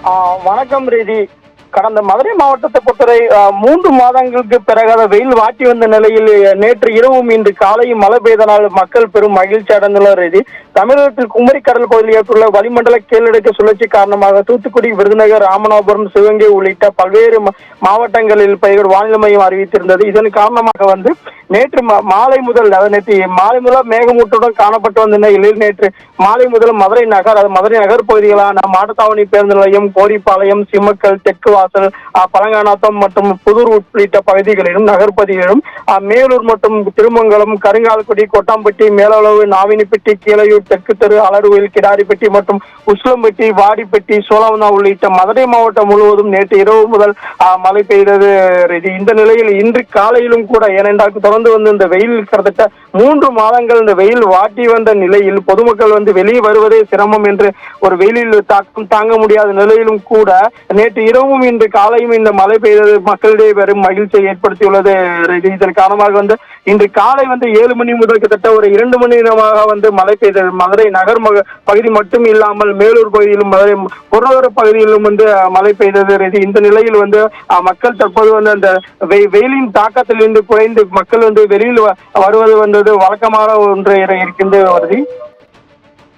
வணக்கம் ரீதி. கடந்த மதுரை மாவட்டத்தை பொறுத்தவரை 3 மாதங்களுக்கு பிறகு வெயில் வாட்டி வந்த நிலையில் நேற்று இரவும் இன்று காலையும் மழை பெய்தனால் மக்கள் பெரும் மகிழ்ச்சி அடைந்துள்ளனர் ரீதி. தமிழகத்தில் குமரி கடல் பகுதியில் ஏற்பட்டுள்ள வளிமண்டல கீழடுக்கு சுழற்சி காரணமாக தூத்துக்குடி, விருதுநகர், ராமநாதபுரம், சிவகங்கை உள்ளிட்ட பல்வேறு மாவட்டங்களில் பெய்யும் வானிலை மையம் அறிவித்திருந்தது. இதன் காரணமாக நேற்று மாலை முதல் மேகமூட்டத்துடன் காணப்பட்டு வந்த நிலையில் நேற்று மாலை முதல் மதுரை நகர் பகுதிகளான மாட்டுத்தாவணி பேருந்து நிலையம், கோரிப்பாளையம், சிம்மக்கல், தெற்கு வாசல், பழங்காநாத்தம் மற்றும் புதூர் உள்ளிட்ட பகுதிகளிலும் நகர்பகுதிகளிலும் மேலூர் மற்றும் திருமங்கலம், கருங்கால்குடி, கொட்டாம்பட்டி, மேலளவு, நாவினிப்பட்டி, கீழையூர், தெற்கு தெரு, அலர்கோயில், கிடாரிப்பட்டி மற்றும் உஸ்லம்பட்டி, வாடிப்பட்டி, சோழவந்தா உள்ளிட்ட மதுரை மாவட்டம் முழுவதும் நேற்று இரவு முதல் மழை பெய்தது. இந்த நிலையில் இன்று காலையிலும் கூட, ஏனென்றால் தொடர்ந்து இந்த வெயில் கிட்டத்தட்ட 3 மாதங்கள் இந்த வெயில் வாட்டி வந்த நிலையில் பொதுமக்கள் வெளியே வருவதே சிரமம் என்று ஒரு வெயிலில் தாக்கம் தாங்க முடியாத நிலையிலும் கூட நேற்று இரவும் இன்று காலையும் இந்த மழை பெய்தது மக்களிடையே பெரும் மகிழ்ச்சியை ஏற்படுத்தியுள்ளது. இதன் காரணமாக இன்று காலை 7 மணி முதல் கிட்டத்தட்ட ஒரு 2 மணி நேரமாக மழை பெய்தது. மதுரை நகர் பகுதி மட்டும் இல்லாமல் மேலூர் பகுதியிலும் மதுரை புறநகர பகுதியிலும் மழை பெய்தது. இந்த நிலையில் மக்கள் தற்போது அந்த வெயிலின் தாக்கத்திலிருந்து குறைந்து மக்கள் வெளியில் வருவது வழக்கமான ஒன்று இருக்கின்ற வருது.